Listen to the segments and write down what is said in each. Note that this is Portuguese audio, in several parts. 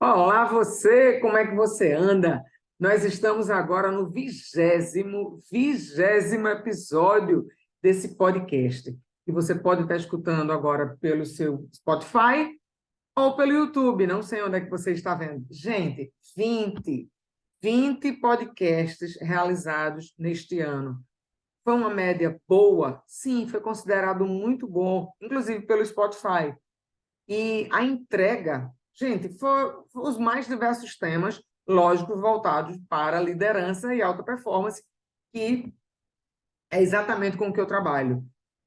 Olá, você! Como é que você anda? Nós estamos agora no vigésimo episódio desse podcast, que você pode estar escutando agora pelo seu Spotify ou pelo YouTube, não sei onde é que você está vendo. Gente, 20 podcasts realizados neste ano. Foi uma média boa? Sim, foi considerado muito bom, inclusive pelo Spotify. E a entrega, gente, foi os mais diversos temas, lógico, voltados para liderança e alta performance, que é exatamente com o que eu trabalho.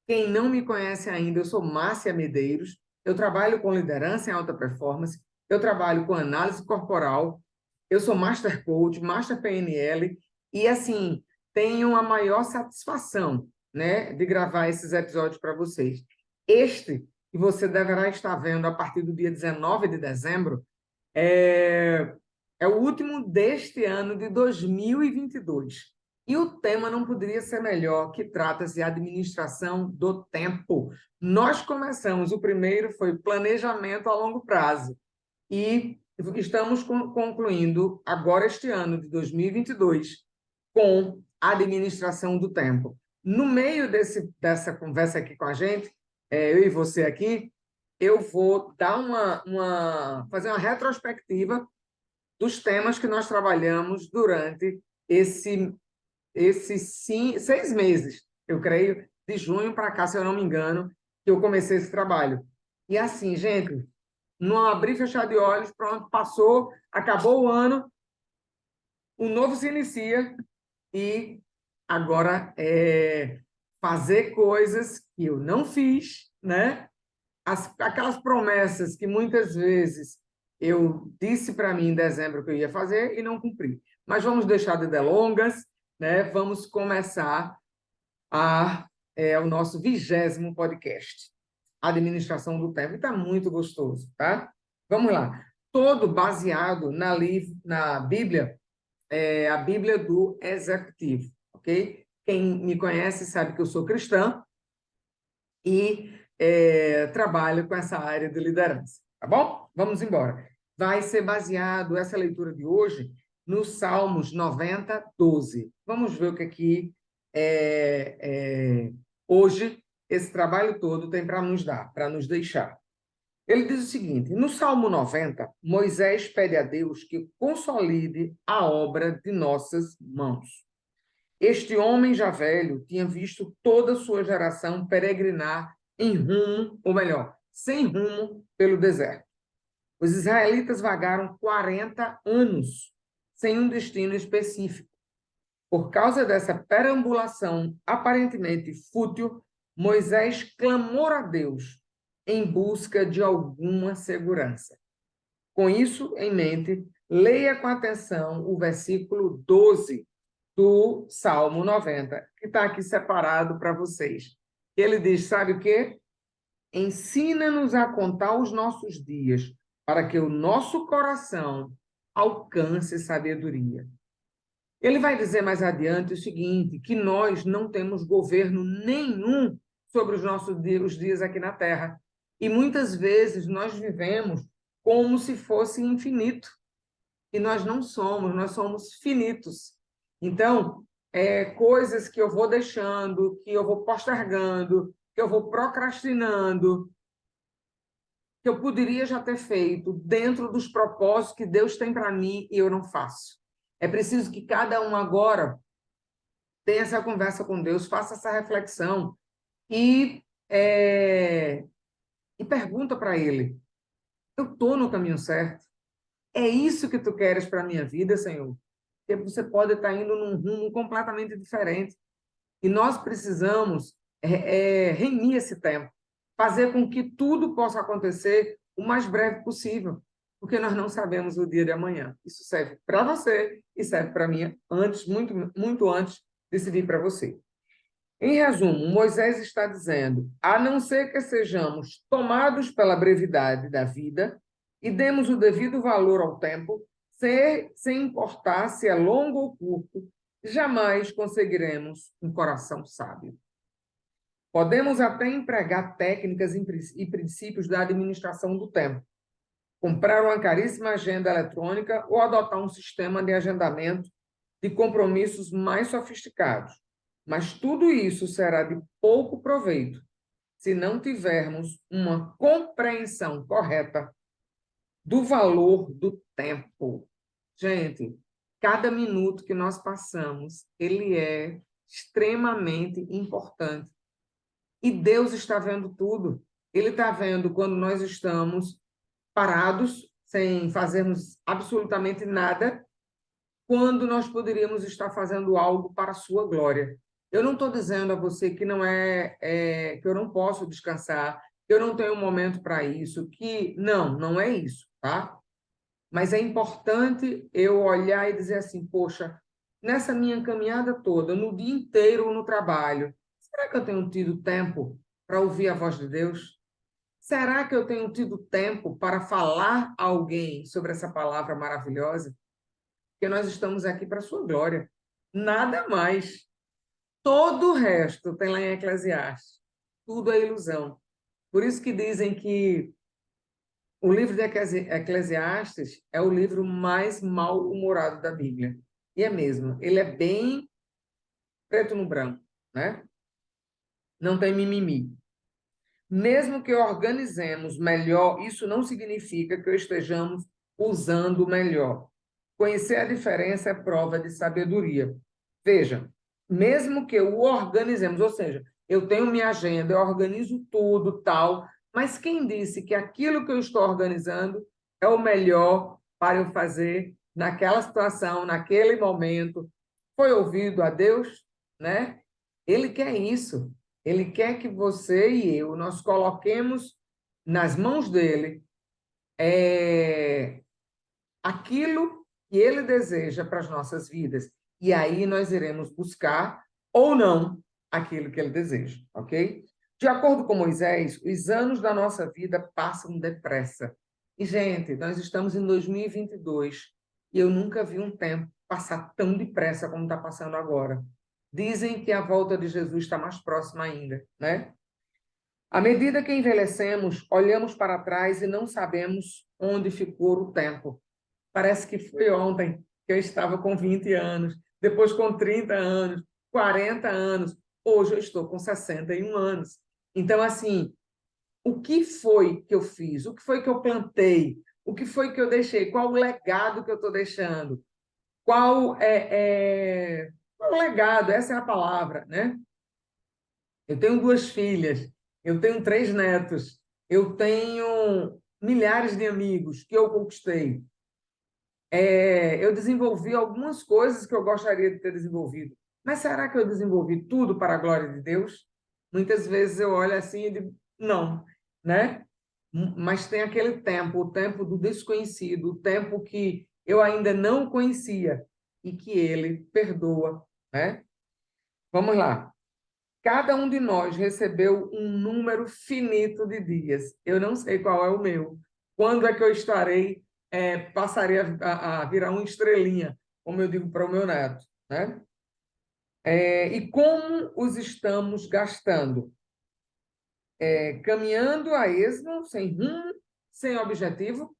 Quem não me conhece ainda, eu sou Márcia Medeiros, eu trabalho com liderança em alta performance, eu trabalho com análise corporal, eu sou Master Coach, Master PNL, e assim, tenho a maior satisfação, né, de gravar esses episódios para vocês. Este, que você deverá estar vendo a partir do dia 19 de dezembro, é, é o último deste ano de 2022. E o tema não poderia ser melhor, que trata-se de administração do tempo. Nós começamos, o primeiro foi planejamento a longo prazo. E estamos concluindo agora este ano de 2022 com a administração do tempo. No meio dessa conversa aqui com a gente, eu e você aqui, eu vou dar fazer uma retrospectiva dos temas que nós trabalhamos durante esses 6 meses, eu creio, de junho para cá, se eu não me engano, que eu comecei esse trabalho. E assim, gente, não abrir e fechar de olhos, pronto, passou, acabou o ano, o novo se inicia e agora é fazer coisas que eu não fiz, né? Aquelas promessas que muitas vezes eu disse para mim em dezembro que eu ia fazer e não cumpri. Mas vamos deixar de delongas, né? Vamos começar o nosso 20º podcast, Administração do Tempo. Está muito gostoso, tá? Vamos lá. Todo baseado na Bíblia, a Bíblia do Executivo, ok? Quem me conhece sabe que eu sou cristã e trabalho com essa área de liderança, tá bom? Vamos embora. Vai ser baseado, essa leitura de hoje, nos Salmos 90, 12. Vamos ver o que aqui hoje esse trabalho todo tem para nos dar, para nos deixar. Ele diz o seguinte: no Salmo 90, Moisés pede a Deus que consolide a obra de nossas mãos. Este homem já velho tinha visto toda a sua geração peregrinar em rumo, ou melhor, sem rumo, pelo deserto. Os israelitas vagaram 40 anos sem um destino específico. Por causa dessa perambulação aparentemente fútil, Moisés clamou a Deus em busca de alguma segurança. Com isso em mente, leia com atenção o versículo 12 do Salmo 90, que está aqui separado para vocês. Ele diz, sabe o quê? Ensina-nos a contar os nossos dias, para que o nosso coração alcance sabedoria. Ele vai dizer mais adiante o seguinte, que nós não temos governo nenhum sobre os dias aqui na Terra. E muitas vezes nós vivemos como se fosse infinito. E nós não somos, nós somos finitos. Então, coisas que eu vou deixando, que eu vou postergando, que eu vou procrastinando, que eu poderia já ter feito dentro dos propósitos que Deus tem para mim e eu não faço. É preciso que cada um agora tenha essa conversa com Deus, faça essa reflexão e, e pergunta para Ele, eu estou no caminho certo? É isso que tu queres para a minha vida, Senhor? Porque você pode estar indo num rumo completamente diferente. E nós precisamos remir esse tempo, fazer com que tudo possa acontecer o mais breve possível, porque nós não sabemos o dia de amanhã. Isso serve para você e serve para mim antes, muito, muito antes de se vir para você. Em resumo, Moisés está dizendo, a não ser que sejamos tomados pela brevidade da vida e demos o devido valor ao tempo, sem importar se é longo ou curto, jamais conseguiremos um coração sábio. Podemos até empregar técnicas e princípios da administração do tempo, comprar uma caríssima agenda eletrônica ou adotar um sistema de agendamento de compromissos mais sofisticados. Mas tudo isso será de pouco proveito se não tivermos uma compreensão correta do valor do tempo. Gente, cada minuto que nós passamos, ele é extremamente importante. E Deus está vendo tudo. Ele está vendo quando nós estamos parados, sem fazermos absolutamente nada, quando nós poderíamos estar fazendo algo para a sua glória. Eu não estou dizendo a você que não que eu não posso descansar, que eu não tenho um momento para isso, que não é isso, tá? Mas é importante eu olhar e dizer assim, poxa, nessa minha caminhada toda, no dia inteiro no trabalho, será que eu tenho tido tempo para ouvir a voz de Deus? Será que eu tenho tido tempo para falar a alguém sobre essa palavra maravilhosa? Porque nós estamos aqui para a sua glória. Nada mais. Todo o resto tem lá em Eclesiastes. Tudo é ilusão. Por isso que dizem que o livro de Eclesiastes é o livro mais mal-humorado da Bíblia. E é mesmo. Ele é bem preto no branco, né? Não tem mimimi. Mesmo que organizemos melhor, isso não significa que estejamos usando melhor. Conhecer a diferença é prova de sabedoria. Veja, mesmo que o organizemos, ou seja, eu tenho minha agenda, eu organizo tudo, tal, mas quem disse que aquilo que eu estou organizando é o melhor para eu fazer naquela situação, naquele momento? Foi ouvido a Deus, né? Ele quer isso. Ele quer que você e eu nós coloquemos nas mãos dele aquilo que ele deseja para as nossas vidas. E aí nós iremos buscar ou não aquilo que ele deseja, ok? De acordo com Moisés, os anos da nossa vida passam depressa. E, gente, nós estamos em 2022 e eu nunca vi um tempo passar tão depressa como está passando agora. Dizem que a volta de Jesus está mais próxima ainda, né? À medida que envelhecemos, olhamos para trás e não sabemos onde ficou o tempo. Parece que foi ontem que eu estava com 20 anos, depois com 30 anos, 40 anos. Hoje eu estou com 61 anos. Então, assim, o que foi que eu fiz? O que foi que eu plantei? O que foi que eu deixei? Qual o legado que eu estou deixando? Qual o legado? Essa é a palavra, né? Eu tenho 2 filhas, eu tenho 3 netos, eu tenho milhares de amigos que eu conquistei. Eu desenvolvi algumas coisas que eu gostaria de ter desenvolvido. Mas será que eu desenvolvi tudo para a glória de Deus? Muitas vezes eu olho assim e digo, não, né? Mas tem aquele tempo, o tempo do desconhecido, o tempo que eu ainda não conhecia e que ele perdoa, né? Vamos lá. Cada um de nós recebeu um número finito de dias. Eu não sei qual é o meu. Quando é que eu estarei, passarei a virar uma estrelinha, como eu digo para o meu neto, né? E como os estamos gastando? Caminhando a esmo, sem rumo, sem objetivo?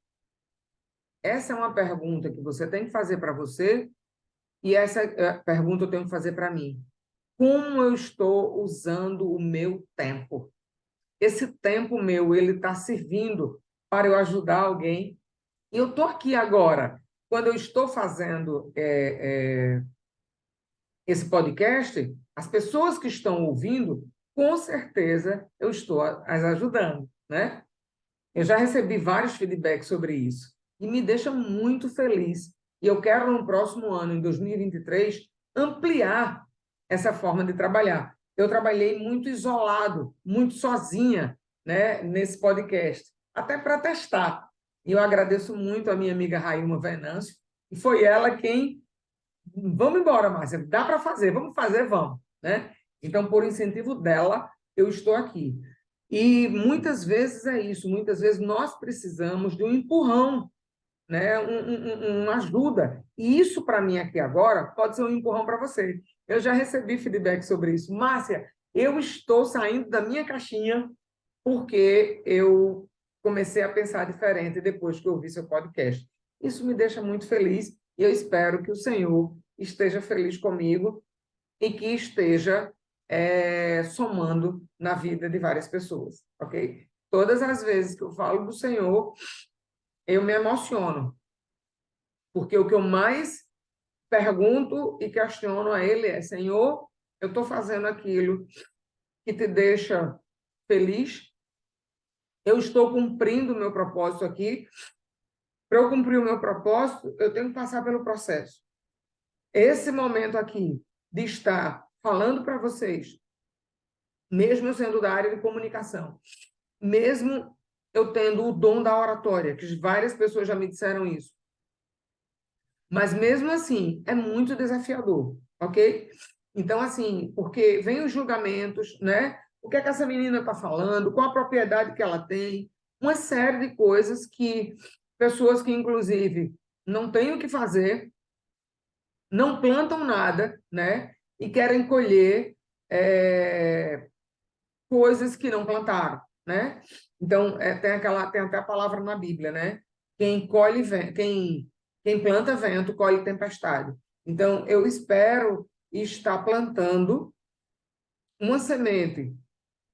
Essa é uma pergunta que você tem que fazer para você e essa pergunta eu tenho que fazer para mim. Como eu estou usando o meu tempo? Esse tempo meu, ele está servindo para eu ajudar alguém. E eu estou aqui agora, quando eu estou fazendo esse podcast, as pessoas que estão ouvindo, com certeza eu estou as ajudando, né? Eu já recebi vários feedbacks sobre isso e me deixa muito feliz. E eu quero, no próximo ano, em 2023, ampliar essa forma de trabalhar. Eu trabalhei muito isolado, muito sozinha, né, nesse podcast, até para testar. E eu agradeço muito a minha amiga Railma Venâncio, e foi ela quem... Vamos embora, Márcia, dá para fazer, vamos fazer, vamos, né? Então, por incentivo dela, eu estou aqui. E muitas vezes é isso, muitas vezes nós precisamos de um empurrão, né? Uma ajuda. E isso, para mim, aqui agora, pode ser um empurrão para você. Eu já recebi feedback sobre isso. Márcia, eu estou saindo da minha caixinha porque eu comecei a pensar diferente depois que eu ouvi seu podcast. Isso me deixa muito feliz e eu espero que o Senhor esteja feliz comigo e que esteja somando na vida de várias pessoas, ok? Todas as vezes que eu falo do Senhor, eu me emociono, porque o que eu mais pergunto e questiono a Ele é: Senhor, eu estou fazendo aquilo que te deixa feliz? Eu estou cumprindo o meu propósito aqui? Para eu cumprir o meu propósito, eu tenho que passar pelo processo. Esse momento aqui de estar falando para vocês, mesmo eu sendo da área de comunicação, mesmo eu tendo o dom da oratória, que várias pessoas já me disseram isso, mas mesmo assim é muito desafiador, ok? Então, assim, porque vem os julgamentos, né? O que é que essa menina está falando? Qual a propriedade que ela tem? Uma série de coisas que pessoas que, inclusive, não têm o que fazer, não plantam nada, né? E querem colher coisas que não plantaram, né? Então, tem até a palavra na Bíblia, né? Quem planta vento, colhe tempestade. Então, eu espero estar plantando uma semente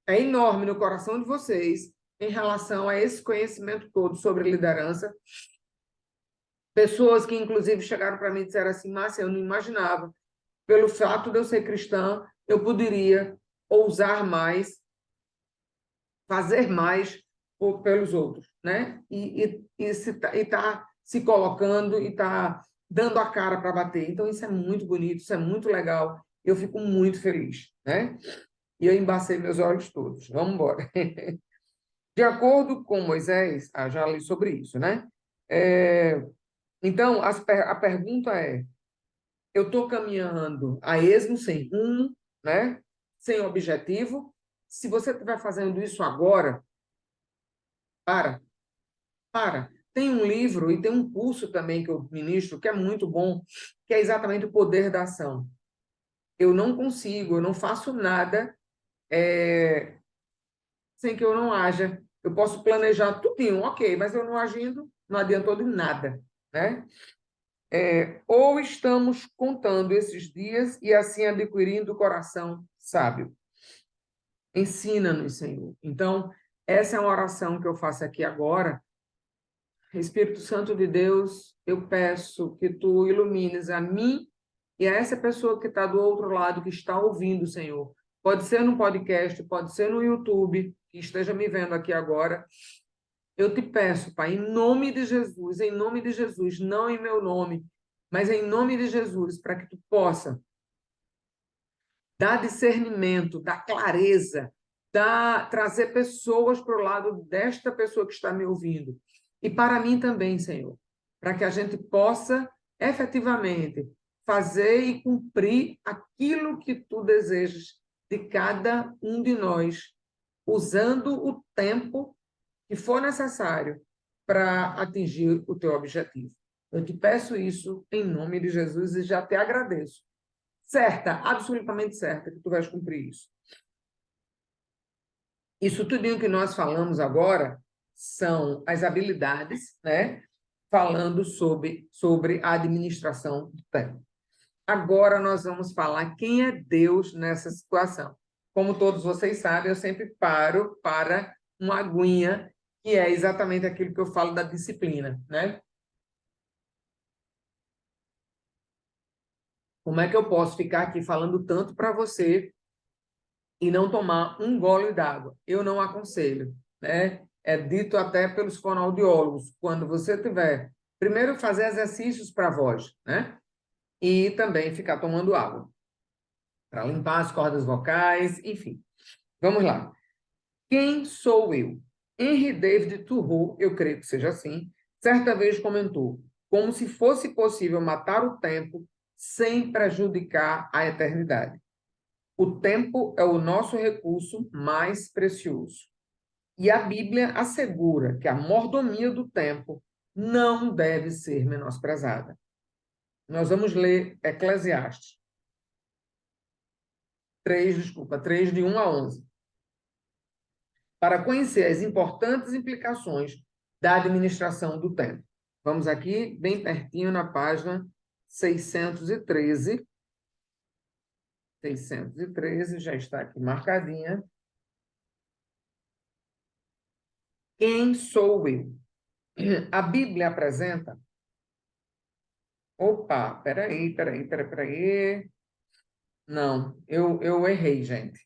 enorme no coração de vocês em relação a esse conhecimento todo sobre liderança. Pessoas que, inclusive, chegaram para mim e disseram assim: Márcia, eu não imaginava, pelo fato de eu ser cristã, eu poderia ousar mais, fazer mais pelos outros, né? E tá se colocando e tá dando a cara para bater. Então, isso é muito bonito, isso é muito legal. Eu fico muito feliz, né? E eu embacei meus olhos todos. Vamos embora. De acordo com Moisés, já li sobre isso, né? Então, a pergunta é: eu estou caminhando a esmo, sem rumo, né? Sem objetivo? Se você estiver fazendo isso agora, para, para. Tem um livro e tem um curso também que eu ministro, que é muito bom, que é exatamente o poder da ação. Eu não consigo, eu não faço nada sem que eu não haja. Eu posso planejar tudinho, ok, mas eu não agindo, não adiantou de nada, né? Ou estamos contando esses dias e assim adquirindo o coração sábio. Ensina-nos, Senhor. Então, essa é uma oração que eu faço aqui agora. Espírito Santo de Deus, eu peço que tu ilumines a mim e a essa pessoa que está do outro lado, que está ouvindo, Senhor. Pode ser no podcast, pode ser no YouTube, que esteja me vendo aqui agora. Eu te peço, Pai, em nome de Jesus, não em meu nome, mas em nome de Jesus, para que tu possa dar discernimento, dar clareza, trazer pessoas para o lado desta pessoa que está me ouvindo. E para mim também, Senhor, para que a gente possa efetivamente fazer e cumprir aquilo que tu desejas de cada um de nós, usando o tempo que for necessário para atingir o teu objetivo. Eu te peço isso em nome de Jesus e já te agradeço. Certa, absolutamente certa, que tu vais cumprir isso. Isso tudo que nós falamos agora são as habilidades, né? Falando sobre a administração do tempo. Agora nós vamos falar quem é Deus nessa situação. Como todos vocês sabem, eu sempre paro para uma aguinha, que é exatamente aquilo que eu falo da disciplina, né? Como é que eu posso ficar aqui falando tanto para você e não tomar um gole d'água? Eu não aconselho, né? É dito até pelos fonoaudiólogos, quando você tiver, primeiro fazer exercícios para a voz, né? E também ficar tomando água, para limpar as cordas vocais, enfim. Vamos lá. Quem sou eu? Henry David Thoreau, eu creio que seja assim, certa vez comentou: como se fosse possível matar o tempo sem prejudicar a eternidade. O tempo é o nosso recurso mais precioso. E a Bíblia assegura que a mordomia do tempo não deve ser menosprezada. Nós vamos ler Eclesiastes 3, de 1 a 11. para conhecer as importantes implicações da administração do tempo. Vamos aqui, bem pertinho, na página 613. 613, já está aqui marcadinha. Quem sou eu? A Bíblia apresenta... Opa, peraí. Não, eu errei, gente.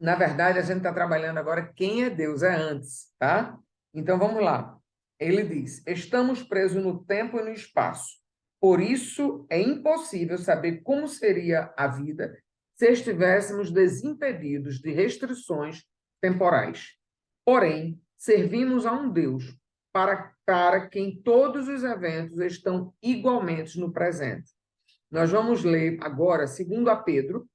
Na verdade, a gente está trabalhando agora quem é Deus, é antes, tá? Então, vamos lá. Ele diz, estamos presos no tempo e no espaço. Por isso, é impossível saber como seria a vida se estivéssemos desimpedidos de restrições temporais. Porém, servimos a um Deus para quem todos os eventos estão igualmente no presente. Nós vamos ler agora, segundo a Pedro,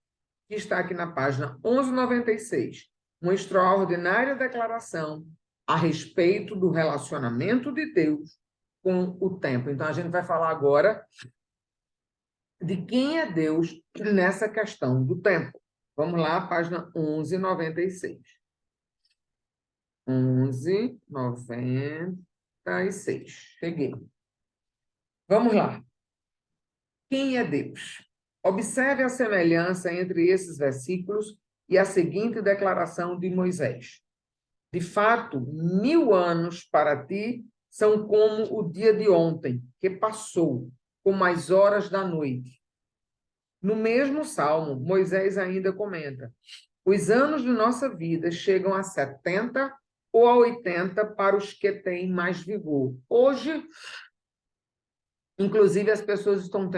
que está aqui na página 1196, uma extraordinária declaração a respeito do relacionamento de Deus com o tempo. Então, a gente vai falar agora de quem é Deus nessa questão do tempo. Vamos lá, página 1196. 1196. Cheguei. Vamos lá. Quem é Deus? Observe a semelhança entre esses versículos e a seguinte declaração de Moisés. De fato, 1000 anos para ti são como o dia de ontem, que passou, como as horas da noite. No mesmo salmo, Moisés ainda comenta: os anos de nossa vida chegam a 70 ou a 80 para os que têm mais vigor. Hoje, inclusive, as pessoas estão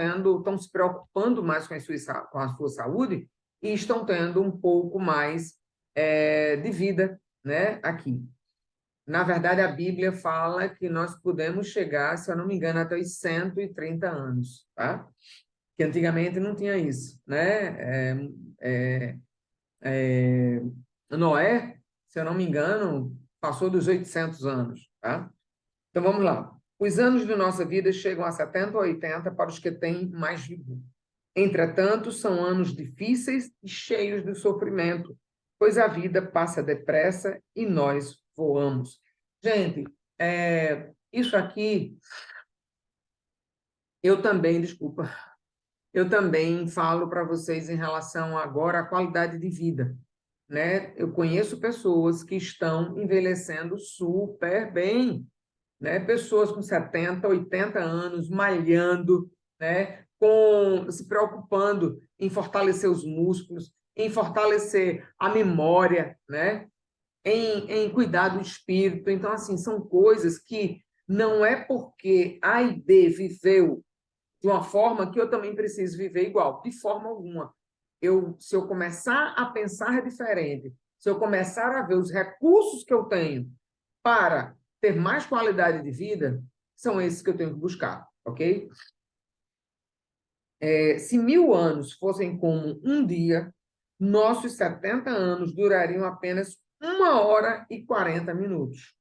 se preocupando mais com a sua saúde e estão tendo um pouco mais de vida, né, aqui. Na verdade, a Bíblia fala que nós podemos chegar, se eu não me engano, até os 130 anos, tá? Que antigamente não tinha isso, né? Noé, se eu não me engano, passou dos 800 anos, tá? Então, vamos lá. Os anos de nossa vida chegam a 70 ou 80 para os que têm mais vigor. Entretanto, são anos difíceis e cheios de sofrimento, pois a vida passa depressa e nós voamos. Gente, isso aqui, eu também falo para vocês em relação agora à qualidade de vida, né? Eu conheço pessoas que estão envelhecendo super bem, né? Pessoas com 70, 80 anos, malhando, né? Se preocupando em fortalecer os músculos, em fortalecer a memória, né? Em cuidar do espírito. Então, assim, são coisas que não é porque A e B viveu de uma forma que eu também preciso viver igual, de forma alguma. Se eu começar a pensar diferente, se eu começar a ver os recursos que eu tenho para ter mais qualidade de vida, são esses que eu tenho que buscar, ok? Se 1000 anos fossem como um dia, nossos 70 anos durariam apenas 1 hora e 40 minutos.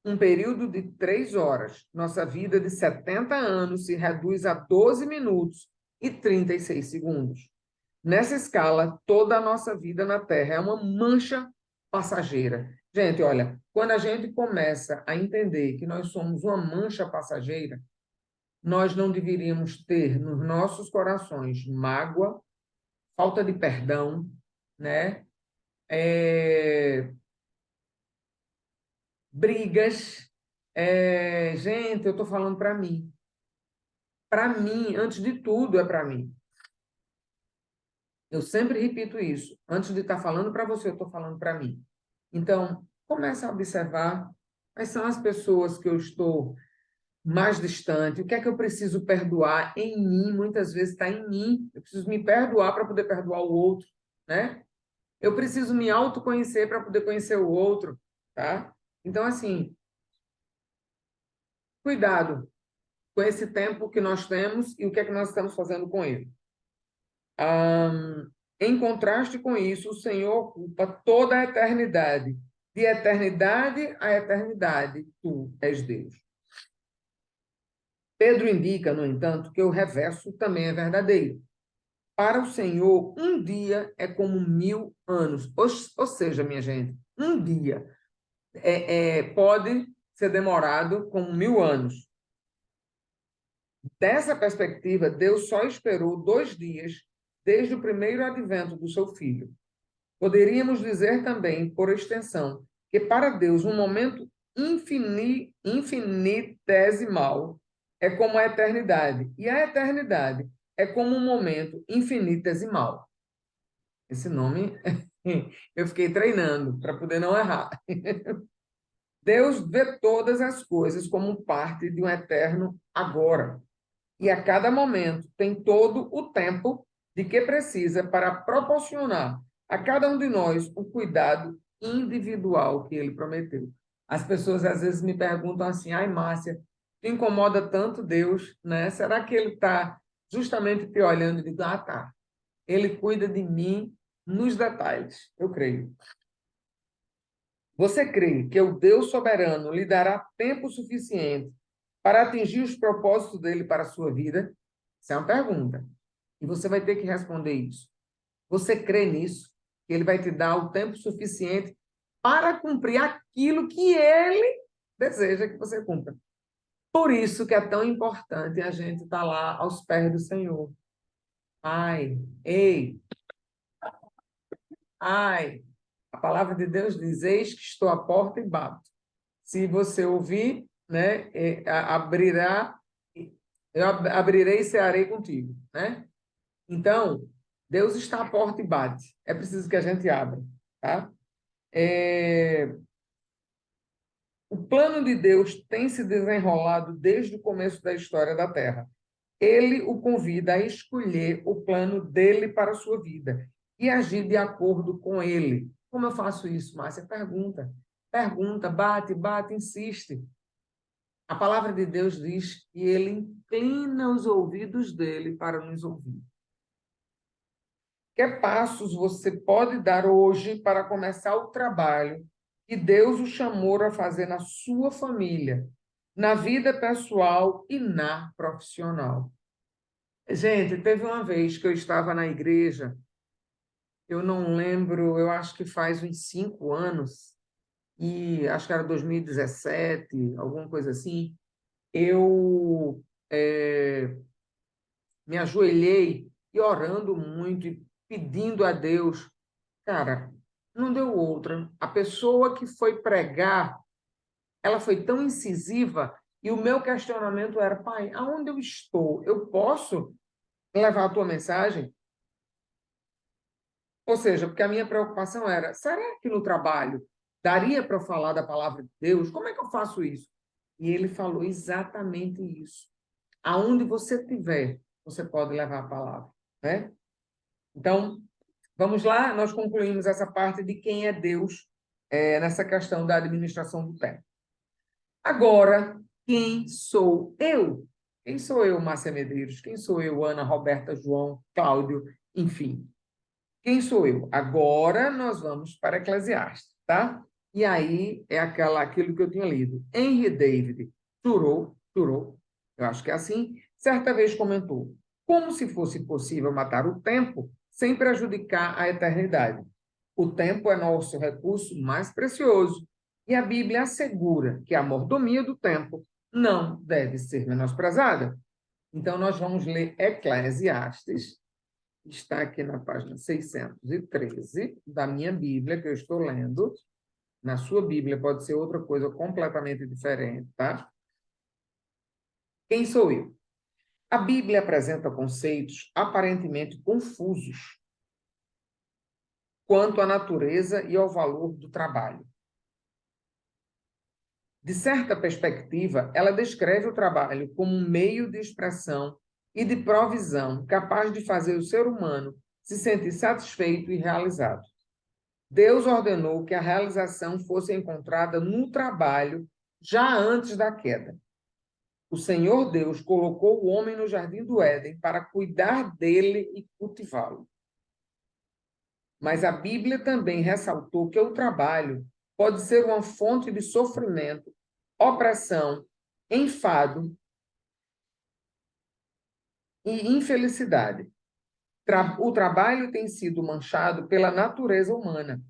Um período de 3 horas. Nossa vida de 70 anos se reduz a 12 minutos e 36 segundos. Nessa escala, toda a nossa vida na Terra é uma mancha passageira. Gente, olha, quando a gente começa a entender que nós somos uma mancha passageira, nós não deveríamos ter nos nossos corações mágoa, falta de perdão, né? Brigas. Gente, eu estou falando para mim. Para mim, antes de tudo, é para mim. Eu sempre repito isso. Antes de estar falando para você, eu estou falando para mim. Então, comece a observar quais são as pessoas que eu estou mais distante, o que é que eu preciso perdoar em mim, muitas vezes está em mim. Eu preciso me perdoar para poder perdoar o outro, né? Eu preciso me autoconhecer para poder conhecer o outro, tá? Então, assim, cuidado com esse tempo que nós temos e o que é que nós estamos fazendo com ele. Em contraste com isso, o Senhor ocupa toda a eternidade. De eternidade a eternidade, tu és Deus. Pedro indica, no entanto, que o reverso também é verdadeiro. Para o Senhor, um dia é como 1000 anos. Ou seja, minha gente, um dia pode ser demorado como 1000 anos. Dessa perspectiva, Deus só esperou 2 dias desde o primeiro advento do seu filho. Poderíamos dizer também, por extensão, que para Deus um momento infinitesimal é como a eternidade, e a eternidade é como um momento infinitesimal. Esse nome eu fiquei treinando para poder não errar. Deus vê todas as coisas como parte de um eterno agora. E a cada momento tem todo o tempo de que precisa para proporcionar a cada um de nós o cuidado individual que ele prometeu. As pessoas às vezes me perguntam assim: ai, Márcia, te incomoda tanto Deus, né? Será que ele está justamente te olhando e digo, ah, tá, ele cuida de mim nos detalhes? Eu creio. Você crê que o Deus soberano lhe dará tempo suficiente para atingir os propósitos dele para a sua vida? Essa é uma pergunta. E você vai ter que responder isso. Você crê nisso? Que ele vai te dar o tempo suficiente para cumprir aquilo que ele deseja que você cumpra. Por isso que é tão importante a gente estar lá aos pés do Senhor. Ai, ei, ai. A palavra de Deus diz: eis que estou à porta e bato. Se você ouvir, né, eu abrirei e cearei contigo, né? Então, Deus está à porta e bate. É preciso que a gente abra, tá? O plano de Deus tem se desenrolado desde o começo da história da Terra. Ele o convida a escolher o plano dele para a sua vida e agir de acordo com ele. Como eu faço isso, Márcia? Pergunta. Pergunta, bate, bate, insiste. A palavra de Deus diz que ele inclina os ouvidos dele para nos ouvir. Que passos você pode dar hoje para começar o trabalho que Deus o chamou a fazer na sua família, na vida pessoal e na profissional? Gente, teve uma vez que eu estava na igreja, eu não lembro, eu acho que faz uns 5 anos, e acho que era 2017, alguma coisa assim, eu me ajoelhei e orando muito e pedindo a Deus. Cara, não deu outra. A pessoa que foi pregar, ela foi tão incisiva e o meu questionamento era: pai, aonde eu estou? Eu posso levar a tua mensagem? Ou seja, porque a minha preocupação era: será que no trabalho daria para eu falar da palavra de Deus? Como é que eu faço isso? E ele falou exatamente isso. Aonde você estiver, você pode levar a palavra, né? Então, vamos lá, nós concluímos essa parte de quem é Deus nessa questão da administração do tempo. Agora, quem sou eu? Quem sou eu, Márcia Medeiros? Quem sou eu, Ana, Roberta, João, Cláudio, enfim? Quem sou eu? Agora nós vamos para Eclesiastes, tá? E aí é aquilo que eu tinha lido. Henry David Thoreau, eu acho que é assim, certa vez comentou: como se fosse possível matar o tempo sem prejudicar a eternidade. O tempo é nosso recurso mais precioso e a Bíblia assegura que a mordomia do tempo não deve ser menosprezada. Então, nós vamos ler Eclesiastes, está aqui na página 613 da minha Bíblia, que eu estou lendo. Na sua Bíblia pode ser outra coisa completamente diferente, tá? Quem sou eu? A Bíblia apresenta conceitos aparentemente confusos quanto à natureza e ao valor do trabalho. De certa perspectiva, ela descreve o trabalho como um meio de expressão e de provisão capaz de fazer o ser humano se sentir satisfeito e realizado. Deus ordenou que a realização fosse encontrada no trabalho já antes da queda. O Senhor Deus colocou o homem no jardim do Éden para cuidar dele e cultivá-lo. Mas a Bíblia também ressaltou que o trabalho pode ser uma fonte de sofrimento, opressão, enfado e infelicidade. O trabalho tem sido manchado pela natureza humana.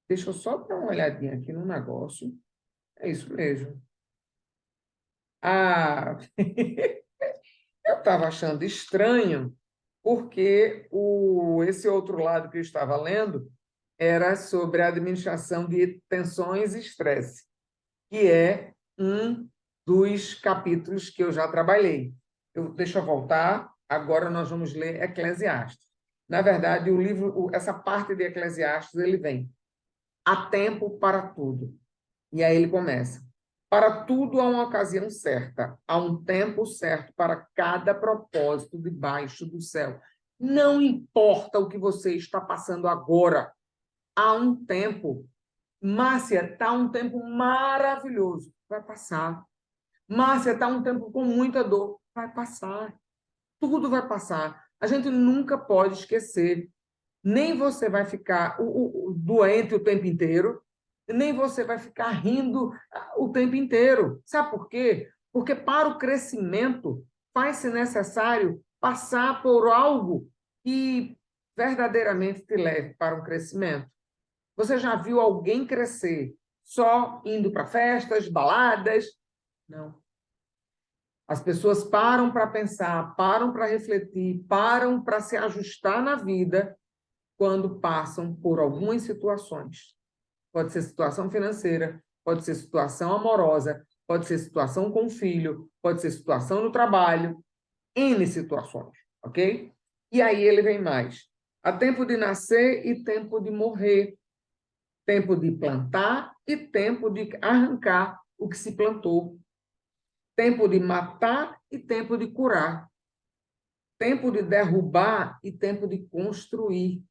Deixa eu só dar uma olhadinha aqui no negócio. É isso mesmo. Ah, eu estava achando estranho, porque esse outro lado que eu estava lendo era sobre a administração de tensões e estresse, que é um dos capítulos que eu já trabalhei. Deixa eu voltar, agora nós vamos ler Eclesiastes. Na verdade, o livro, essa parte de Eclesiastes, ele vem. Há tempo para tudo. E aí ele começa. Para tudo há uma ocasião certa, há um tempo certo para cada propósito debaixo do céu. Não importa o que você está passando agora, há um tempo. Márcia, está um tempo maravilhoso, vai passar. Márcia, está um tempo com muita dor, vai passar. Tudo vai passar. A gente nunca pode esquecer. Nem você vai ficar doente o tempo inteiro, nem você vai ficar rindo o tempo inteiro. Sabe por quê? Porque para o crescimento faz-se necessário passar por algo que verdadeiramente te leve para um crescimento. Você já viu alguém crescer só indo para festas, baladas? Não. As pessoas param para pensar, param para refletir, param para se ajustar na vida quando passam por algumas situações. Pode ser situação financeira, pode ser situação amorosa, pode ser situação com o filho, pode ser situação no trabalho, N situações, ok? E aí ele vem mais. Há tempo de nascer e tempo de morrer, tempo de plantar e tempo de arrancar o que se plantou, tempo de matar e tempo de curar, tempo de derrubar e tempo de construir,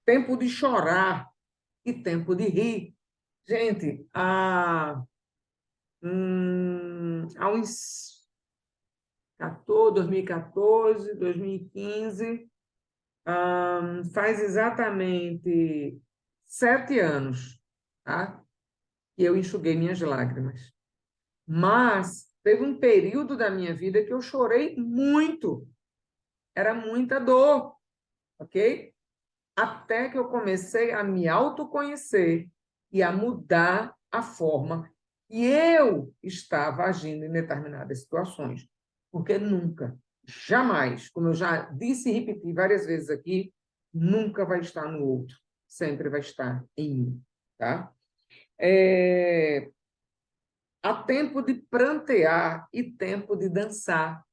tempo de chorar e tempo de rir. Gente, há uns 2014, 2015, faz exatamente 7 anos, tá? Que eu enxuguei minhas lágrimas. Mas teve um período da minha vida que eu chorei muito. Era muita dor, ok? Até que eu comecei a me autoconhecer e a mudar a forma que eu estava agindo em determinadas situações. Porque nunca, jamais, como eu já disse e repeti várias vezes aqui, nunca vai estar no outro, sempre vai estar em mim, tá? Há tempo de prantear e tempo de dançar,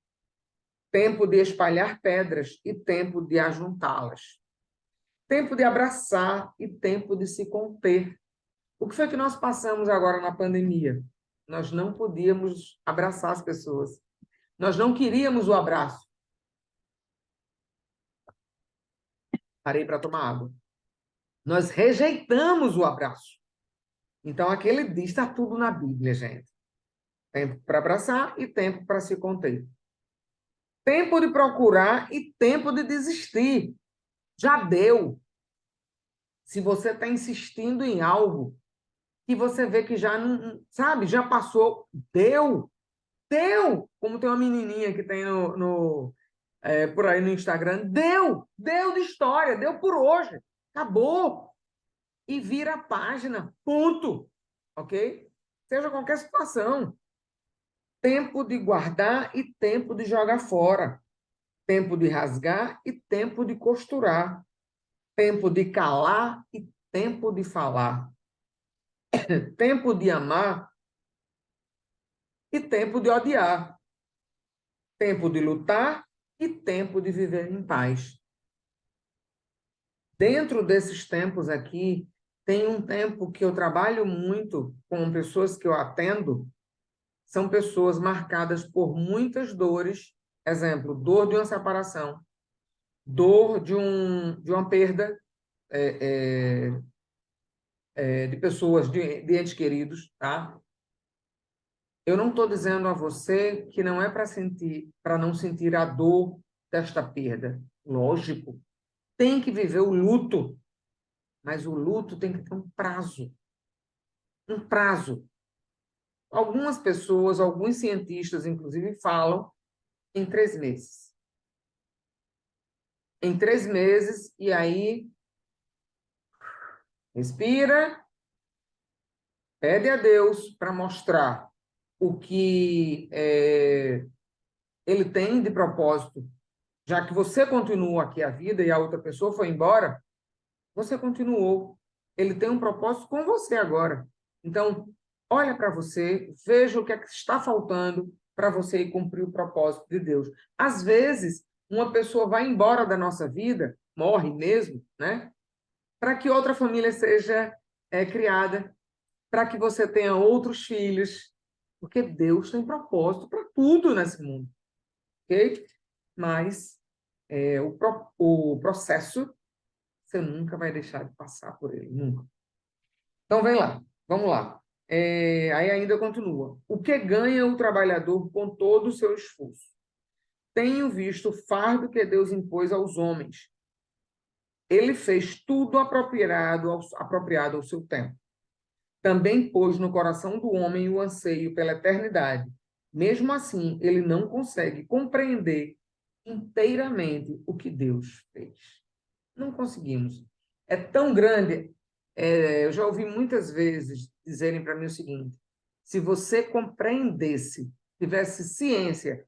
tempo de espalhar pedras e tempo de ajuntá-las, tempo de abraçar e tempo de se conter. O que foi que nós passamos agora na pandemia? Nós não podíamos abraçar as pessoas. Nós não queríamos o abraço. Parei para tomar água. Nós rejeitamos o abraço. Então, aquele diz, está tudo na Bíblia, gente. Tempo para abraçar e tempo para se conter. Tempo de procurar e tempo de desistir. Já deu. Se você está insistindo em algo que você vê que já não, sabe, já passou, deu. Deu! Como tem uma menininha que tem por aí no Instagram, deu de história, deu por hoje, acabou. E vira a página, ponto. Ok? Seja qualquer situação. Tempo de guardar e tempo de jogar fora. Tempo de rasgar e tempo de costurar. Tempo de calar e tempo de falar. Tempo de amar e tempo de odiar. Tempo de lutar e tempo de viver em paz. Dentro desses tempos aqui, tem um tempo que eu trabalho muito com pessoas que eu atendo, são pessoas marcadas por muitas dores, exemplo, dor de uma separação, dor de uma perda de pessoas, de entes queridos, tá? Eu não estou dizendo a você que não é para não sentir a dor desta perda. Lógico, tem que viver o luto, mas o luto tem que ter um prazo. Um prazo. Algumas pessoas, alguns cientistas, inclusive, falam em 3 meses. em 3 meses, e aí respira, pede a Deus para mostrar o que ele tem de propósito, já que você continuou aqui a vida e a outra pessoa foi embora, você continuou. Ele tem um propósito com você agora. Então, olha para você, veja o que é que está faltando para você ir cumprir o propósito de Deus. Às vezes, uma pessoa vai embora da nossa vida, morre mesmo, né? Para que outra família seja criada, para que você tenha outros filhos, porque Deus tem propósito para tudo nesse mundo, ok? Mas o processo, você nunca vai deixar de passar por ele, nunca. Então, vem lá, vamos lá. Aí ainda continua. O que ganha o trabalhador com todo o seu esforço? Tenho visto o fardo que Deus impôs aos homens. Ele fez tudo apropriado ao seu tempo. Também pôs no coração do homem o anseio pela eternidade. Mesmo assim, ele não consegue compreender inteiramente o que Deus fez. Não conseguimos. É tão grande. Eu já ouvi muitas vezes dizerem para mim o seguinte: se você compreendesse, tivesse ciência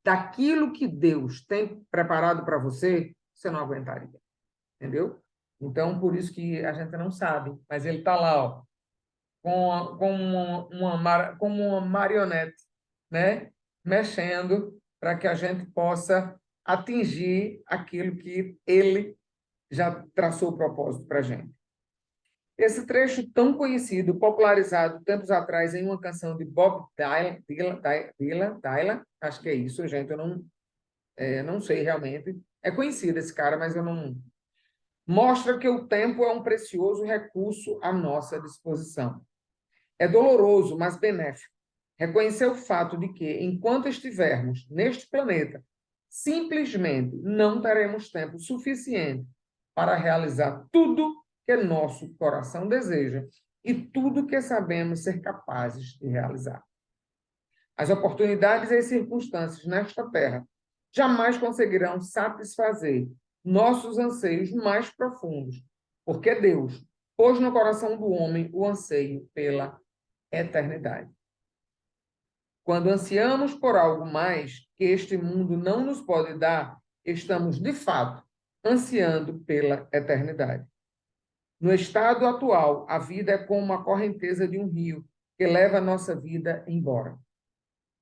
daquilo que Deus tem preparado para você, você não aguentaria. Entendeu? Então, por isso que a gente não sabe. Mas ele está lá, ó, como uma marionete, né? Mexendo para que a gente possa atingir aquilo que ele já traçou o propósito para a gente. Esse trecho tão conhecido, popularizado tempos atrás em uma canção de Bob Dylan, acho que é isso, gente, eu não sei realmente. É conhecido esse cara, mas eu não... Mostra que o tempo é um precioso recurso à nossa disposição. É doloroso, mas benéfico. Reconhecer o fato de que, enquanto estivermos neste planeta, simplesmente não teremos tempo suficiente para realizar tudo que nosso coração deseja e tudo que sabemos ser capazes de realizar. As oportunidades e as circunstâncias nesta terra jamais conseguirão satisfazer nossos anseios mais profundos, porque Deus pôs no coração do homem o anseio pela eternidade. Quando ansiamos por algo mais que este mundo não nos pode dar, estamos, de fato, ansiando pela eternidade. No estado atual, a vida é como a correnteza de um rio que leva a nossa vida embora.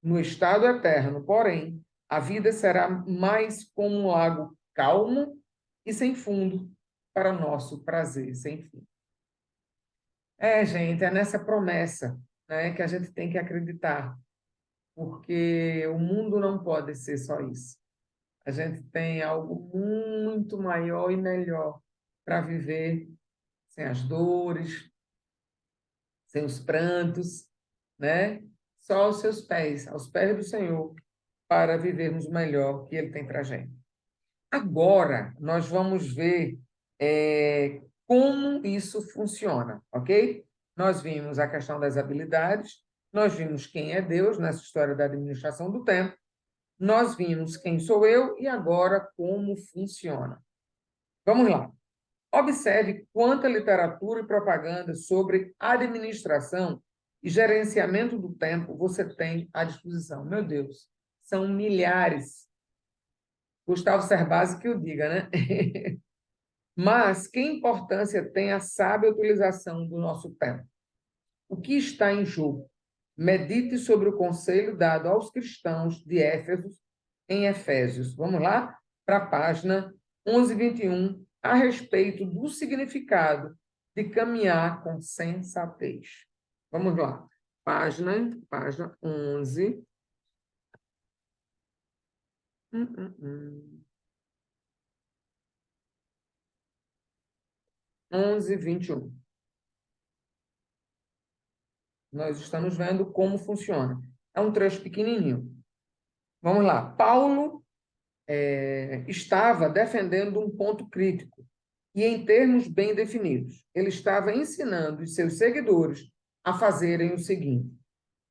No estado eterno, porém, a vida será mais como um lago calmo e sem fundo para nosso prazer sem fim. Gente, é nessa promessa, né, que a gente tem que acreditar, porque o mundo não pode ser só isso. A gente tem algo muito maior e melhor para viver sem as dores, sem os prantos, né? Só aos pés do Senhor, para vivermos o melhor que Ele tem para a gente. Agora, nós vamos ver como isso funciona, ok? Nós vimos a questão das habilidades, nós vimos quem é Deus nessa história da administração do tempo, nós vimos quem sou eu e agora como funciona. Vamos lá. Observe quanta literatura e propaganda sobre administração e gerenciamento do tempo você tem à disposição. Meu Deus, são milhares. Gustavo Cerbasi que o diga, né? Mas que importância tem a sábia utilização do nosso tempo? O que está em jogo? Medite sobre o conselho dado aos cristãos de Éfeso em Efésios. Vamos lá para a página 1121, a respeito do significado de caminhar com sensatez. Vamos lá. Página 11. 11:21. Nós estamos vendo como funciona. É um trecho pequenininho. Vamos lá. Paulo estava defendendo um ponto crítico e em termos bem definidos. Ele estava ensinando os seus seguidores a fazerem o seguinte: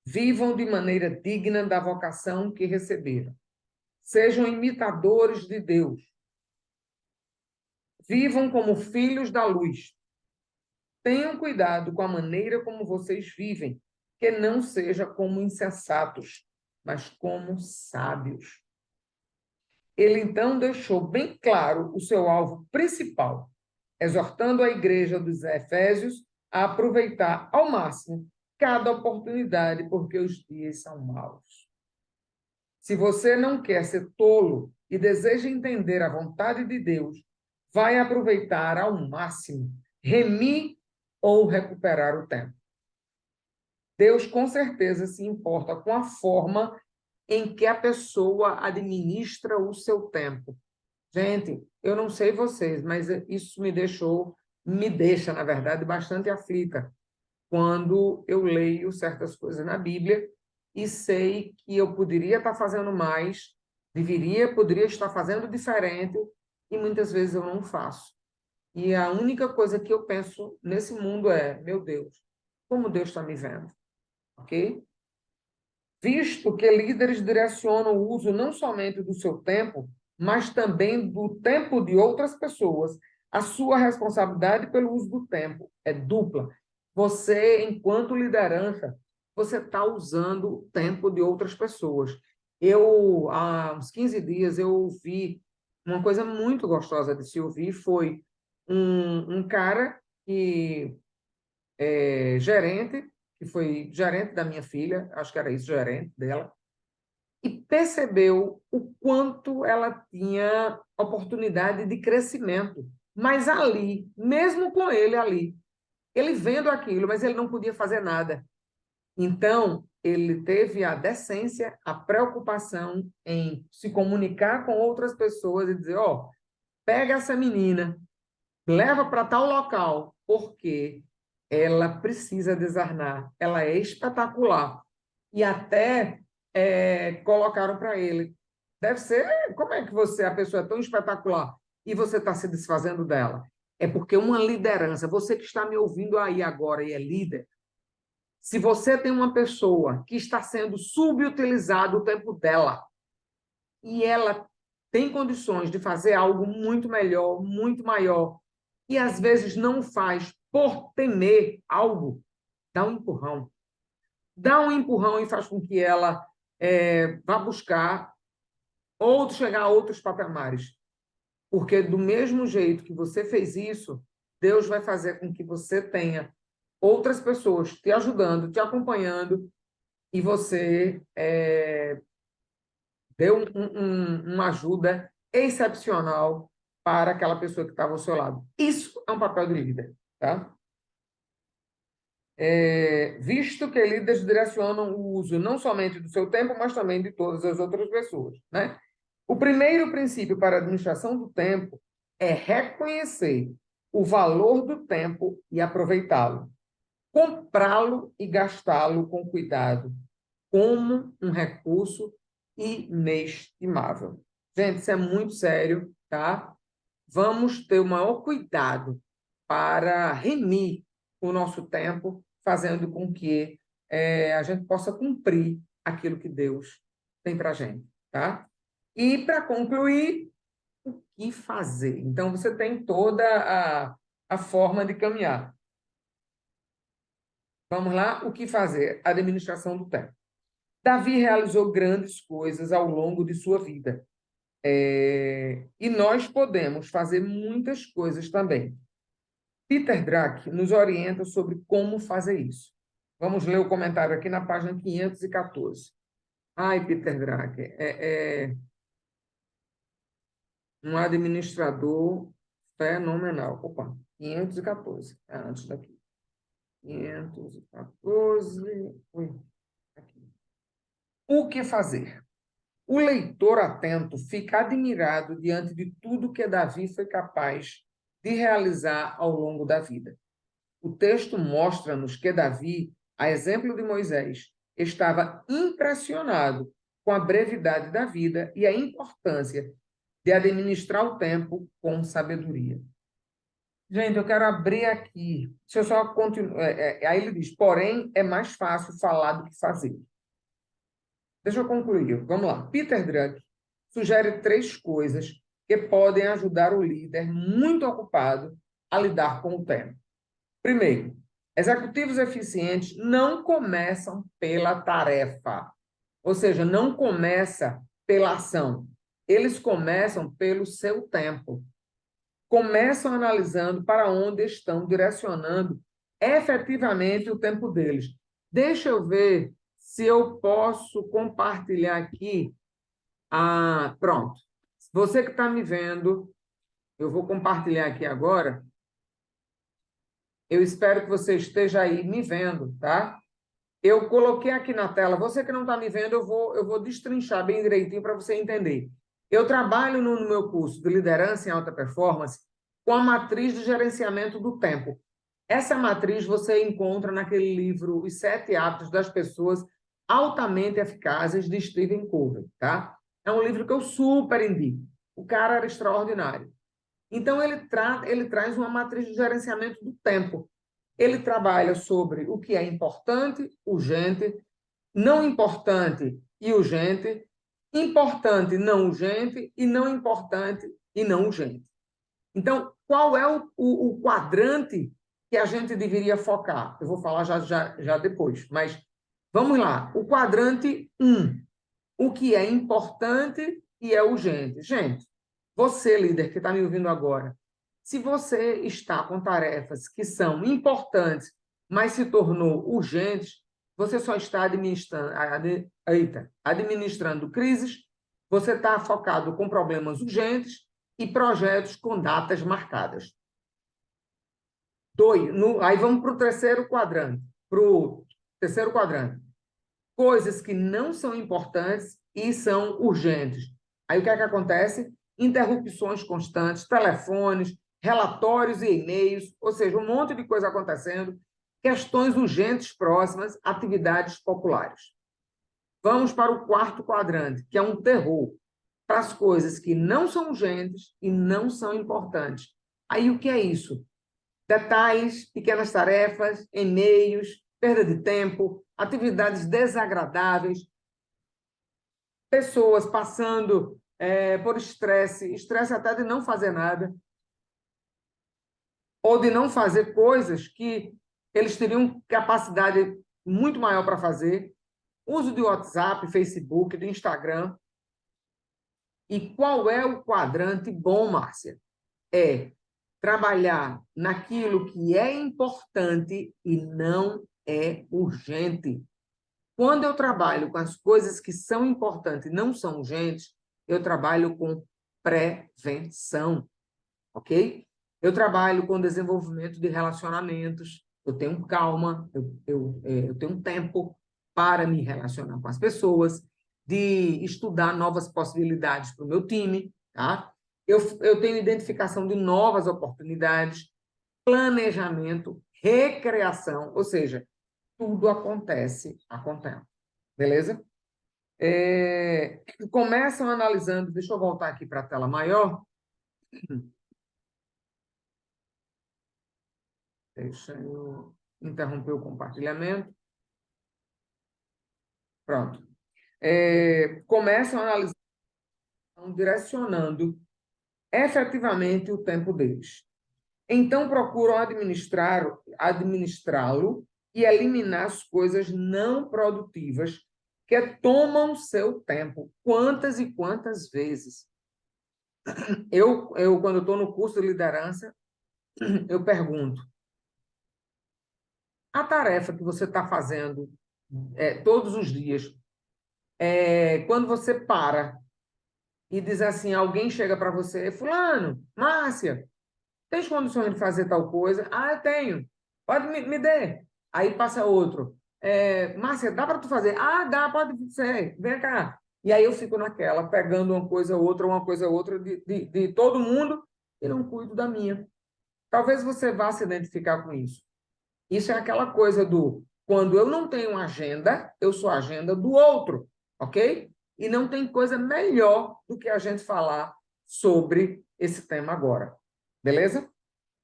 vivam de maneira digna da vocação que receberam. Sejam imitadores de Deus. Vivam como filhos da luz. Tenham cuidado com a maneira como vocês vivem, que não seja como insensatos, mas como sábios. Ele então deixou bem claro o seu alvo principal, exortando a igreja dos Efésios a aproveitar ao máximo cada oportunidade, porque os dias são maus. Se você não quer ser tolo e deseja entender a vontade de Deus, vai aproveitar ao máximo, remir ou recuperar o tempo. Deus com certeza se importa com a forma em que a pessoa administra o seu tempo. Gente, eu não sei vocês, mas isso me deixa, na verdade, bastante aflita quando eu leio certas coisas na Bíblia e sei que eu poderia estar fazendo mais, poderia estar fazendo diferente, e muitas vezes eu não faço. E a única coisa que eu penso nesse mundo é, meu Deus, como Deus está me vendo, ok? Visto que líderes direcionam o uso não somente do seu tempo, mas também do tempo de outras pessoas, a sua responsabilidade pelo uso do tempo é dupla. Você, enquanto liderança, você está usando o tempo de outras pessoas. Há uns 15 dias, eu ouvi uma coisa muito gostosa de se ouvir, foi um cara que gerente, que foi gerente da minha filha, acho que era isso, gerente dela, e percebeu o quanto ela tinha oportunidade de crescimento. Mas ali, mesmo com ele ali, ele vendo aquilo, mas ele não podia fazer nada. Então, ele teve a decência, a preocupação em se comunicar com outras pessoas e dizer, ó, pega essa menina, leva para tal local, porque ela precisa desarnar, ela é espetacular. E até colocaram para ele, deve ser, como é que a pessoa é tão espetacular e você está se desfazendo dela? É porque uma liderança, você que está me ouvindo aí agora e é líder, se você tem uma pessoa que está sendo subutilizado o tempo dela e ela tem condições de fazer algo muito melhor, muito maior, e às vezes não faz por temer algo, dá um empurrão. Dá um empurrão e faz com que ela vá buscar chegar a outros patamares. Porque do mesmo jeito que você fez isso, Deus vai fazer com que você tenha outras pessoas te ajudando, te acompanhando, e você dê uma ajuda excepcional para aquela pessoa que estava ao seu lado. Isso é um papel de líder, tá? Visto que líderes direcionam o uso não somente do seu tempo, mas também de todas as outras pessoas, né? O primeiro princípio para a administração do tempo é reconhecer o valor do tempo e aproveitá-lo, comprá-lo e gastá-lo com cuidado, como um recurso inestimável. Gente, isso é muito sério, tá? Vamos ter o maior cuidado para remir o nosso tempo, fazendo com que a gente possa cumprir aquilo que Deus tem para a gente, tá? E, para concluir, o que fazer? Então, você tem toda a forma de caminhar. Vamos lá? O que fazer? Administração do tempo. Davi realizou grandes coisas ao longo de sua vida. E nós podemos fazer muitas coisas também. Peter Drucker nos orienta sobre como fazer isso. Vamos ler o comentário aqui na página 514. Ai, Peter Drucker, um administrador fenomenal. Opa, 514, antes daqui. 514. Ui, aqui. O que fazer? O leitor atento fica admirado diante de tudo que Davi foi capaz de realizar ao longo da vida. O texto mostra-nos que Davi, a exemplo de Moisés, estava impressionado com a brevidade da vida e a importância de administrar o tempo com sabedoria. Gente, eu quero abrir aqui. Se eu só continuar. Aí ele diz: porém, é mais fácil falar do que fazer. Deixa eu concluir. Vamos lá. Peter Drucker sugere 3 coisas que podem ajudar o líder muito ocupado a lidar com o tempo. Primeiro, executivos eficientes não começam pela tarefa, ou seja, não começa pela ação. Eles começam pelo seu tempo. Começam analisando para onde estão direcionando efetivamente o tempo deles. Deixa eu ver se eu posso compartilhar aqui. Pronto. Você que está me vendo, eu vou compartilhar aqui agora. Eu espero que você esteja aí me vendo, tá? Eu coloquei aqui na tela. Você que não está me vendo, eu vou destrinchar bem direitinho para você entender. Eu trabalho no meu curso de liderança em alta performance com a matriz de gerenciamento do tempo. Essa matriz você encontra naquele livro Os 7 Hábitos das Pessoas Altamente Eficazes, de Stephen Covey, tá? É um livro que eu super indico. O cara era extraordinário. Então, ele traz uma matriz de gerenciamento do tempo. Ele trabalha sobre o que é importante, urgente, não importante e urgente, importante, não urgente, e não importante e não urgente. Então, qual é o quadrante que a gente deveria focar? Eu vou falar já depois, mas vamos lá. O quadrante 1, o que é importante e é urgente. Gente, você, líder que está me ouvindo agora, se você está com tarefas que são importantes, mas se tornou urgentes, você só está administrando crises, você está focado com problemas urgentes e projetos com datas marcadas. Aí vamos para o terceiro quadrante. Coisas que não são importantes e são urgentes. Aí o que é que acontece? Interrupções constantes, telefones, relatórios e e-mails, ou seja, um monte de coisa acontecendo, questões urgentes próximas, atividades populares. Vamos para o quarto quadrante, que é um terror, para as coisas que não são urgentes e não são importantes. Aí o que é isso? Detalhes, pequenas tarefas, e-mails, perda de tempo, atividades desagradáveis, pessoas passando por estresse até de não fazer nada, ou de não fazer coisas que eles teriam capacidade muito maior para fazer, uso de WhatsApp, Facebook, do Instagram. E qual é o quadrante bom, Márcia? É trabalhar naquilo que é importante e não é urgente. Quando eu trabalho com as coisas que são importantes e não são urgentes, eu trabalho com prevenção, ok? Eu trabalho com desenvolvimento de relacionamentos, eu tenho calma, eu tenho tempo para me relacionar com as pessoas, de estudar novas possibilidades para o meu time, tá? Eu tenho identificação de novas oportunidades, planejamento, recreação, ou seja, tudo acontece a contento. Beleza? Começam analisando, deixa eu voltar aqui para a tela maior. Deixa eu interromper o compartilhamento. Pronto. Começam analisando, direcionando efetivamente o tempo deles. Então, procuram administrá-lo e eliminar as coisas não produtivas que tomam seu tempo. Quantas e quantas vezes? Quando estou no curso de liderança, eu pergunto, a tarefa que você está fazendo todos os dias, quando você para e diz assim, alguém chega para você, fulano, Márcia, tens condições de fazer tal coisa? Ah, eu tenho. Pode me dê. Aí passa outro. Márcia, dá para tu fazer? Ah, dá, pode ser. Vem cá. E aí eu fico naquela, pegando uma coisa outra de todo mundo e não cuido da minha. Talvez você vá se identificar com isso. Isso é aquela coisa do quando eu não tenho agenda, eu sou a agenda do outro, ok? E não tem coisa melhor do que a gente falar sobre esse tema agora. Beleza?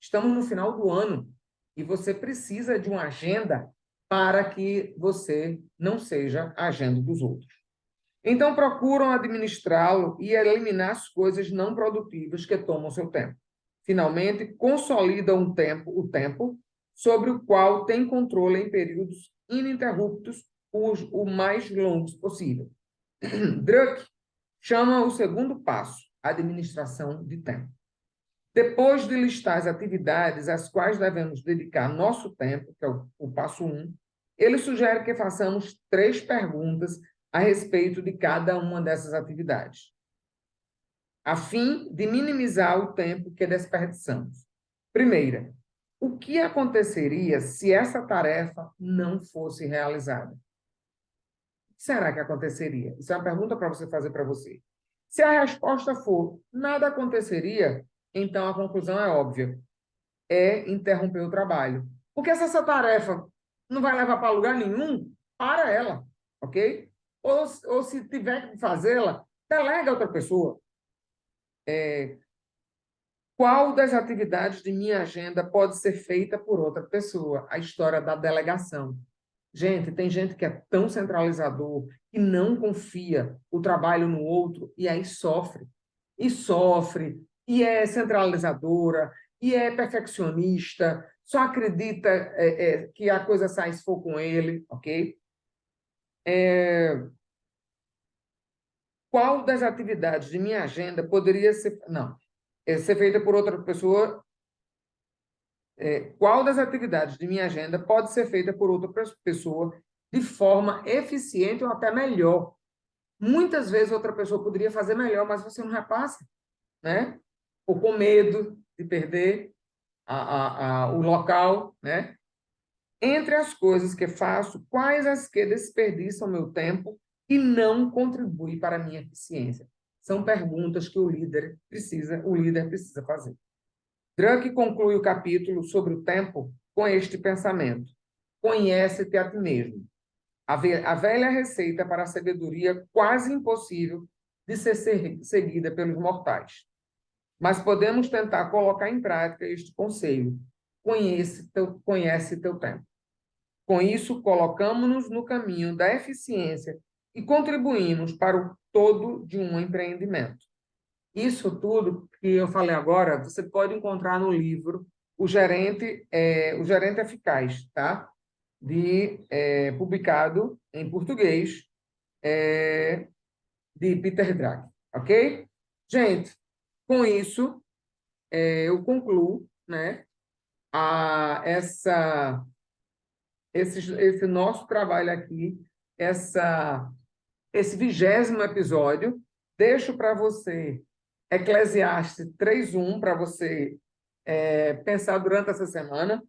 Estamos no final do ano e você precisa de uma agenda para que você não seja a agenda dos outros. Então, procuram administrá-lo e eliminar as coisas não produtivas que tomam seu tempo. Finalmente, consolidam o tempo sobre o qual tem controle em períodos ininterruptos, o mais longos possível. Druck chama o segundo passo, administração de tempo. Depois de listar as atividades às quais devemos dedicar nosso tempo, que é o passo 1, ele sugere que façamos 3 perguntas a respeito de cada uma dessas atividades, a fim de minimizar o tempo que desperdiçamos. Primeira, o que aconteceria se essa tarefa não fosse realizada? O que será que aconteceria? Isso é uma pergunta para você fazer para você. Se a resposta for nada aconteceria, então a conclusão é óbvia. É interromper o trabalho. Porque se essa tarefa não vai levar para lugar nenhum, para ela, ok? Ou se tiver que fazê-la, delega a outra pessoa. Qual das atividades de minha agenda pode ser feita por outra pessoa? A história da delegação. Gente, tem gente que é tão centralizador que não confia o trabalho no outro e aí sofre. E sofre, e é centralizadora, e é perfeccionista, só acredita que a coisa sai se for com ele, ok? Qual das atividades de minha agenda poderia ser... Não, ser feita por outra pessoa... qual das atividades de minha agenda pode ser feita por outra pessoa de forma eficiente ou até melhor? Muitas vezes outra pessoa poderia fazer melhor, mas você não repassa, né? Ou com medo de perder o local, né? Entre as coisas que faço, quais as que desperdiçam meu tempo e não contribuem para a minha eficiência? São perguntas que o líder precisa fazer. Druck conclui o capítulo sobre o tempo com este pensamento: conhece-te a ti mesmo. A velha receita para a sabedoria quase impossível de ser seguida pelos mortais. Mas podemos tentar colocar em prática este conselho: conhece teu tempo. Com isso, colocamos-nos no caminho da eficiência e contribuímos para o todo de um empreendimento. Isso tudo que eu falei agora, você pode encontrar no livro O Gerente Eficaz, tá? Publicado em português, de Peter Drucker, ok? Gente, com isso, eu concluo, né, esse nosso trabalho aqui, esse 20º episódio. Deixo para você Eclesiastes 3:1 para você pensar durante essa semana.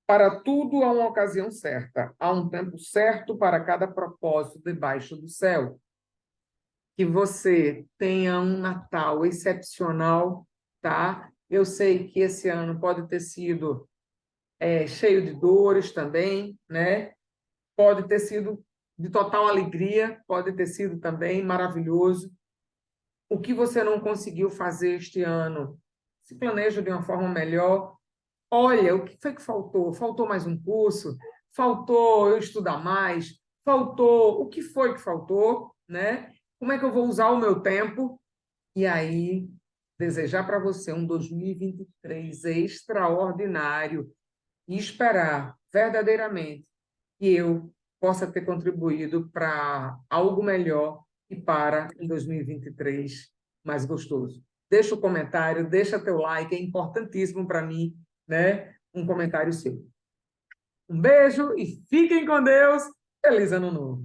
Para tudo há uma ocasião certa, há um tempo certo para cada propósito debaixo do céu. Que você tenha um Natal excepcional, tá? Eu sei que esse ano pode ter sido cheio de dores também, né? Pode ter sido de total alegria, pode ter sido também maravilhoso. O que você não conseguiu fazer este ano, se planeja de uma forma melhor. Olha, o que foi que faltou? Faltou mais um curso? Faltou eu estudar mais? Faltou? O que foi que faltou, né? Como é que eu vou usar o meu tempo? E aí, desejar para você um 2023 extraordinário e esperar verdadeiramente que eu possa ter contribuído para algo melhor e para um 2023 mais gostoso. Deixa o comentário, deixa teu like, é importantíssimo para mim, né? Um comentário seu. Um beijo e fiquem com Deus. Feliz Ano Novo!